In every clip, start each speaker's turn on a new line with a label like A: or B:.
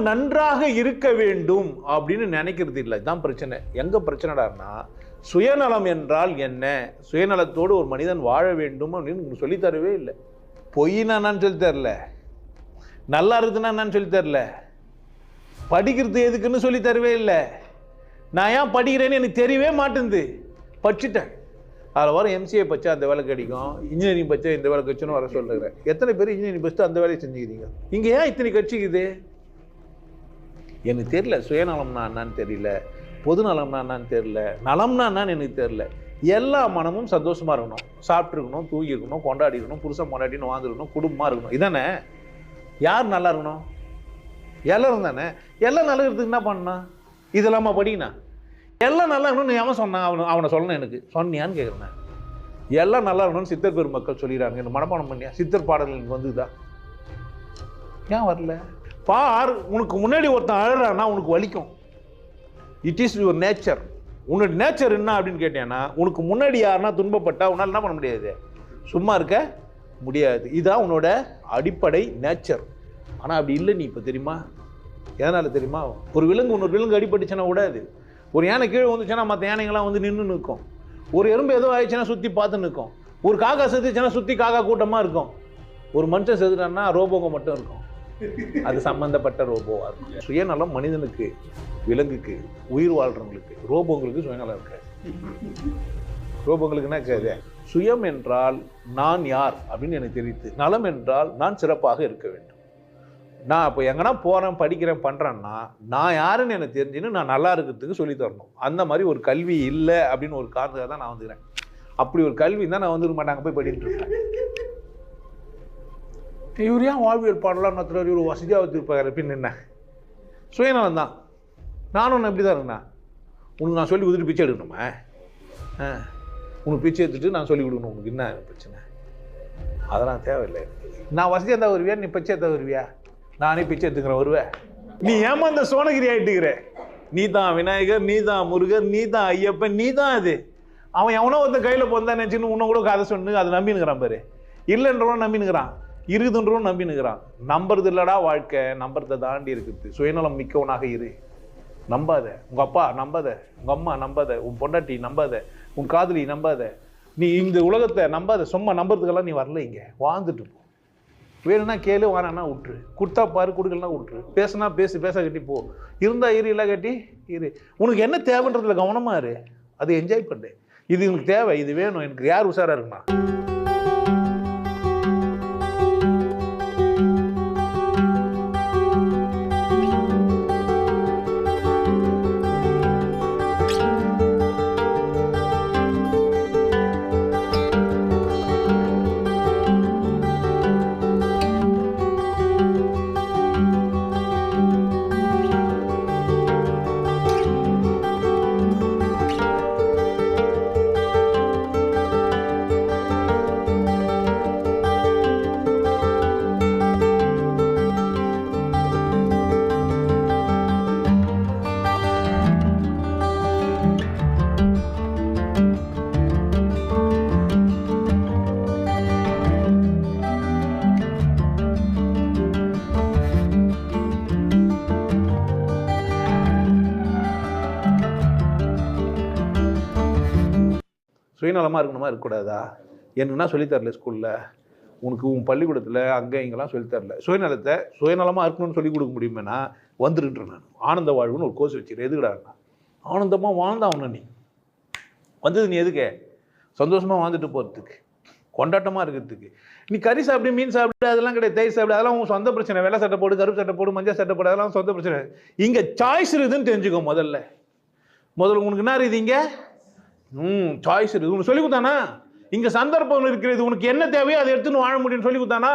A: நன்றாக இருக்க வேண்டும் அப்படின்னு நினைக்கிறது இல்லை. இதுதான் பிரச்சனை. எங்க பிரச்சனைடான்னா, சுயநலம் என்றால் என்ன, சுயநலத்தோடு ஒரு மனிதன் வாழ வேண்டும் அப்படின்னு சொல்லி தரவே இல்லை. பொய்னா என்னன்னு சொல்லி தரல, நல்லா இருக்குதுன்னா என்னன்னு சொல்லி தரல, படிக்கிறது எதுக்குன்னு சொல்லி தரவே இல்லை. நான் ஏன் படிக்கிறேன்னு எனக்கு தெரியவே மாட்டேங்குது, படிச்சுட்டேன். அதில் வர எம்சிஏ பச்சா அந்த வேலை கிடைக்கும், இன்ஜினியரிங் பச்சா இந்த வேலை கட்சின்னு வர சொல்லுறேன். எத்தனை பேர் இன்ஜினியரிங் பஸ்ட்டு அந்த வேலையை செஞ்சுக்கிறீங்க? இங்கே ஏன் இத்தனை கட்சிக்குது எனக்கு தெரியல. சுயநலம்னா என்னன்னு தெரியல, பொதுநலம்னா என்னன்னு தெரியல, நலம்னா என்னன்னு எனக்கு தெரியல. எல்லா மனமும் சந்தோஷமாக இருக்கணும், சாப்பிட்ருக்கணும், தூங்கிருக்கணும், கொண்டாடிக்கணும், புருஷன் கொண்டாடின்னு வாழ்ந்துருக்கணும், குடும்பமாக இருக்கணும். இதானே? யார் நல்லா இருக்கணும்? எல்லாரும் தானே. எல்லாம் நல்லா இருக்கிறதுக்கு என்ன பண்ணணும்? இதெல்லாமா படிக்கணும்? எல்லாம் நல்லா இருக்கணும்னு எவன் சொன்னான்? அவனை சொல்லணும். எனக்கு சொன்னியான்னு கேட்குறேன். எல்லாம் நல்லா இருக்கணும்னு சித்தர் பெருமக்கள் சொல்லிடுறாங்க. எனக்கு மனப்பாடம் பண்ணியா? சித்தர் பாடல் எனக்கு வந்துதா? ஏன் வரல? பார், உனக்கு முன்னாடி ஒருத்தன் அழறான்னா உனக்கு வலிக்கும். It is your nature. உன்னோட நேச்சர் என்ன அப்படின்னு கேட்டேன்னா, உனக்கு முன்னாடி யாருன்னா துன்பப்பட்டா உன்னால் என்ன பண்ண முடியாது? சும்மா இருக்க முடியாது. இதுதான் உன்னோட அடிப்படை நேச்சர். ஆனால் அப்படி இல்லை. நீ இப்போ தெரியுமா எதனால் தெரியுமா? ஒரு விலங்கு இன்னொரு விலங்கு அடிபட்டுச்சுன்னா விடாது. ஒரு யானை கீழே வந்துச்சுன்னா மற்ற யானைகள்லாம் வந்து நின்று நிற்கும். ஒரு எறும்பு ஏதோ ஆயிடுச்சுன்னா சுற்றி பார்த்து நிற்கும். ஒரு காக்கா செத்துச்சுன்னா சுற்றி காக்கா கூட்டமாக இருக்கும். ஒரு மனுஷன் செத்துட்டான்னா ரோபோங்க மட்டும் இருக்கும். அது சம்பந்தப்பட்ட ரோபோவாக இருக்கும். சுயநலம் மனிதனுக்கு, விலங்குக்கு, உயிர் வாழ்றவங்களுக்கு. ரோபோங்களுக்கு சுயநலம் இருக்காது. ரோபோங்களுக்கு என்ன இருக்காது? சுயம் என்றால் நான் யார் அப்படின்னு எனக்கு தெரியுது. நலம் என்றால் நான் சிறப்பாக இருக்க வேண்டும். நான் இப்போ எங்கன்னா போகிறேன், படிக்கிறேன், பண்ணுறேன்னா நான் யாருன்னு எனக்கு தெரிஞ்சுன்னு நான் நல்லா இருக்கிறதுக்கு சொல்லி தரணும். அந்த மாதிரி ஒரு கல்வி இல்லை அப்படின்னு ஒரு காரணத்துக்காக தான் நான் வந்துக்கிறேன். அப்படி ஒரு கல்வி தான் நான் வந்துருக்க மாட்டேன், அங்கே போய் படிச்சுட்டு இருக்கேன். இவர் ஏன் வாழ்வியல் பாடலாம் நடத்துகிறார், இவர் வசதியாக வச்சுருப்பாரு அப்படின்னு என்ன? சுயநலம் தான். நானும் ஒன்று எப்படி தான் இருக்கேண்ணா, உனக்கு நான் சொல்லி கொடுத்துட்டு பிச்சை எடுக்கணுமா? உனக்கு பிச்சை எடுத்துட்டு நான் சொல்லி கொடுக்கணும், உனக்கு என்ன பிரச்சனை? அதெல்லாம் தேவையில்லை. நான் வசதியாக இருந்தால் வருவியா, நீ பிச்சை எடுத்தா வருவியா? நானே பிச்சை எடுத்துக்கிறேன், வருவேன். நீ ஏமா அந்த சோனகிரி ஆகிட்டுக்கிற? நீ தான் விநாயகர், நீ தான் முருகர், நீ தான் ஐயப்பன், நீ தான் அது. அவன் எவனோ ஒருத்தன் கையில் போந்தா நினச்சின்னு உன்னை கூட கதை சொன்னு அதை நம்பினுக்கிறான் பாரு. இல்லைன்றவன் நம்பினுக்கிறான், இருக்குதுன்றவன் நம்பினுக்கிறான். நம்புறது இல்லடா வாழ்க்கை, நம்புறதை தாண்டி இருக்குது. சுயநலம் மிக்கவனாக இரு. நம்பாத உங்கள் அப்பா, நம்பாத உங்கள் அம்மா, நம்பாத உன் பொண்டாட்டி, நம்பாத உன் காதலி, நம்பாத நீ இந்த உலகத்தை நம்பாத. சும்மா நம்புறதுக்கெல்லாம் நீ வரல. இங்கே வாழ்ந்துட்டு போ. வேணும்னா கேளு, வானா விட்டுரு. கொடுத்தா பாரு, கொடுக்கலாம் விட்டுரு. பேசுனா பேசு, பேச கட்டி போ. இருந்தா இரு, இல்லை கட்டி இரு. உனக்கு என்ன தேவைன்றதுல கவனமா இரு. அதை என்ஜாய் பண்ணு. இது உனக்கு தேவை, இது வேணும். எனக்கு யார் உஷாரா இருக்குண்ணா? சுயநலமாக இருக்கணுமா, இருக்கக்கூடாதா? என்னன்னா சொல்லித்தரல ஸ்கூலில், உனக்கு உன் பள்ளிக்கூடத்தில் அங்கே இங்கெல்லாம் சொல்லித்தரல. சுயநலத்தை சுயநலமாக இருக்கணும்னு சொல்லிக் கொடுக்க முடியுமேனா வந்துருன்றேன். நான் ஆனந்த வாழ்வுன்னு ஒரு கோர்ஸ் வச்சுக்கிறேன். எதுக்குடாண்ணா? ஆனந்தமாக வாழ்ந்தாகணும். நீ வந்தது நீ எதுக்கு? சந்தோஷமாக வாழ்ந்துட்டு போகிறதுக்கு, கொண்டாட்டமாக இருக்கிறதுக்கு. நீ கறி சாப்பிடு, மீன் சாப்பிடு, அதெல்லாம் கிடையாது. தயிர் சாப்பிடு, அதெல்லாம் உன் சொந்த பிரச்சனை. வெள்ளை சட்டை போடு, கருப்பு சட்டை போடு, மஞ்சள் சட்டை போடு, அதெல்லாம் சொந்த பிரச்சனை. இங்கே சாய்ஸ் இருக்குதுன்னு தெரிஞ்சுக்கோ. முதல்ல உனக்கு என்ன இருக்குது? இங்கே சாய்ஸ் இருக்குது. உனக்கு சொல்லி கொடுத்தானா? இங்கே சந்தர்ப்பம் இருக்கிறது. உனக்கு என்ன தேவையோ அதை எடுத்துன்னு வாழ முடியும்னு சொல்லி கொடுத்தானா?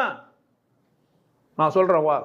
A: நான் சொல்கிறேன், வா.